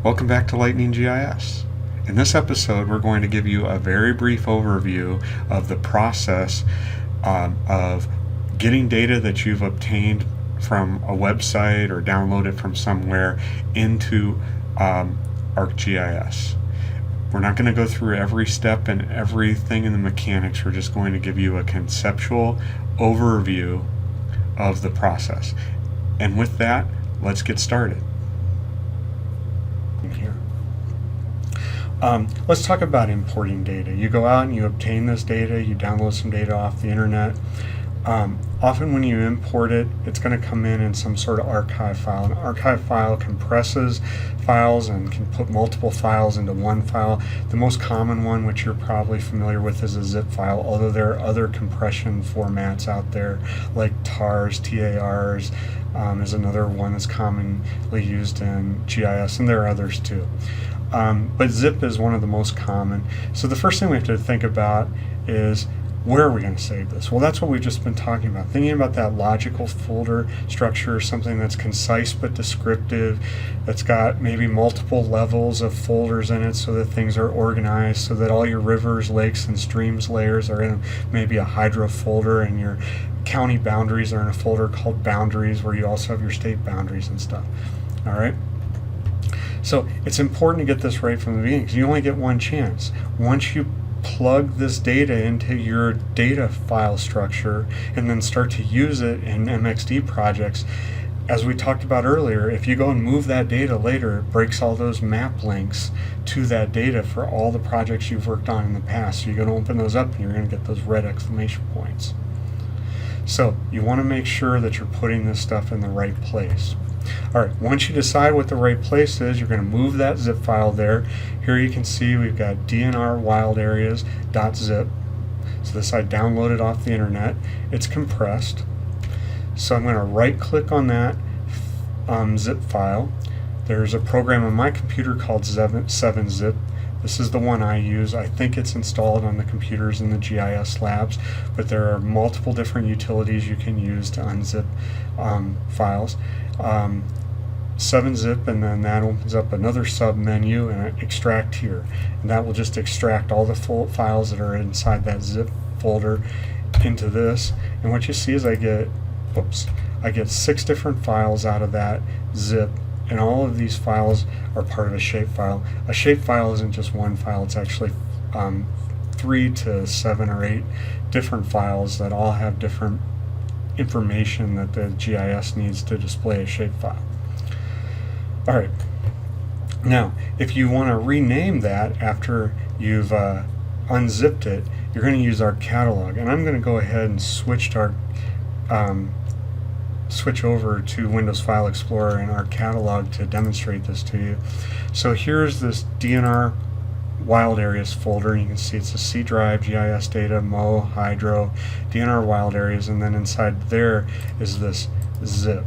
Welcome back to Lightning GIS. In this episode, we're going to give you a very brief overview of the process of getting data that you've obtained from a website or downloaded from somewhere into ArcGIS. We're not going to go through every step and everything in the mechanics. We're just going to give you a conceptual overview of the process. And with that, let's get started. Here. Let's talk about importing data. You go out and you obtain this data, you download some data off the internet. Often when you import it, it's going to come in some sort of archive file. An archive file compresses files and can put multiple files into one file. The most common one, which you're probably familiar with, is a zip file, although there are other compression formats out there like TARs, TARs is another one that's commonly used in GIS, and there are others too. But zip is one of the most common. So the first thing we have to think about is, where are we going to save this? Well, that's what we've just been talking about. Thinking about that logical folder structure, something that's concise but descriptive, that's got maybe multiple levels of folders in it so that things are organized, so that all your rivers, lakes, and streams layers are in maybe a hydro folder, and your county boundaries are in a folder called boundaries, where you also have your state boundaries and stuff. All right? So it's important to get this right from the beginning, because you only get one chance. Once you plug this data into your data file structure and then start to use it in MXD projects, as we talked about earlier, if you go and move that data later, it breaks all those map links to that data for all the projects you've worked on in the past. So you're going to open those up and you're going to get those red exclamation points. So you want to make sure that you're putting this stuff in the right place. All right, once you decide what the right place is, you're going to move that zip file there. Here you can see we've got DNR wild areas.zip. So this I downloaded off the internet. It's compressed. So I'm going to right click on that zip file. There's a program on my computer called 7-Zip. This is the one I use. I think it's installed on the computers in the GIS labs, but there are multiple different utilities you can use to unzip files. 7-Zip, and then that opens up another sub menu and extract here, and that will just extract all the full files that are inside that zip folder into this. And what you see is I get 6 different files out of that zip, and all of these files are part of a shapefile. A shapefile isn't just one file, it's actually 3 to 7 or 8 different files that all have different information that the GIS needs to display a shapefile. All right. Now, if you want to rename that after you've unzipped it, you're going to use our catalog. And I'm going to go ahead and switch over to Windows File Explorer and our catalog to demonstrate this to you. So here's this DNR wild areas folder. You can see it's a C drive, GIS data, MO, hydro, DNR wild areas, and then inside there is this zip.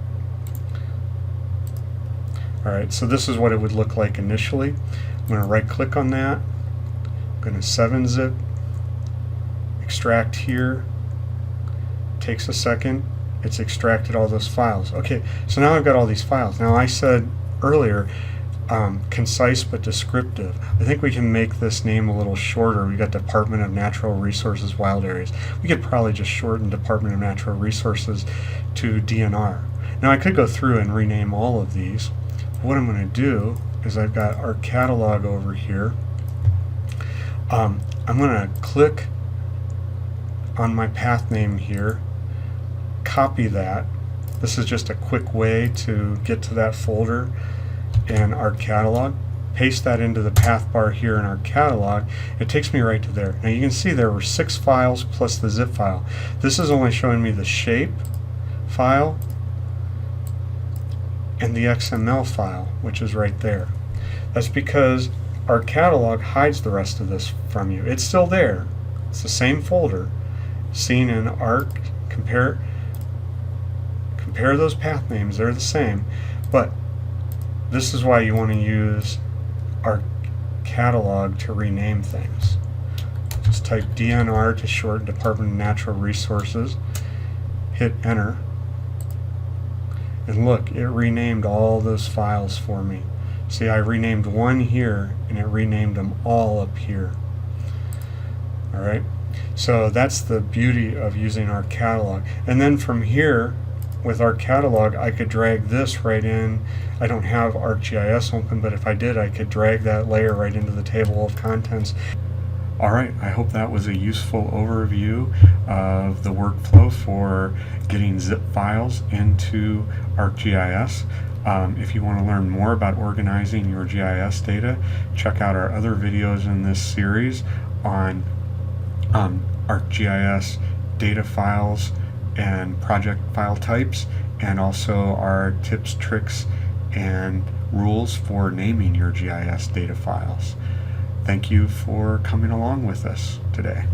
Alright, so this is what it would look like initially. I'm going to right click on that. I'm going to 7-Zip, extract here. Takes a second. It's extracted all those files. Okay, so now I've got all these files. Now I said earlier, concise but descriptive. I think we can make this name a little shorter. We got Department of Natural Resources Wild Areas. We could probably just shorten Department of Natural Resources to DNR. Now I could go through and rename all of these. What I'm going to do is I've got our catalog over here. I'm going to click on my path name here, copy that. This is just a quick way to get to that folder in our catalog. Paste that into the path bar here in our catalog. It takes me right to there. Now you can see there were 6 files plus the zip file. This is only showing me the shape file and the XML file, which is right there. That's because our catalog hides the rest of this from you. It's still there. It's the same folder. Seen in Arc, compare those path names, they're the same, but this is why you want to use our catalog to rename things. Just type DNR to shorten Department of Natural Resources, hit enter, and look, it renamed all those files for me See, I renamed one here and it renamed them all up here. All right, so that's the beauty of using our catalog. And then from here, with our catalog, I could drag this right in. I don't have ArcGIS open, but if I did, I could drag that layer right into the table of contents. All right, I hope that was a useful overview of the workflow for getting zip files into ArcGIS. If you want to learn more about organizing your GIS data, check out our other videos in this series on ArcGIS data files and project file types, and also our tips, tricks, and rules for naming your GIS data files. Thank you for coming along with us today.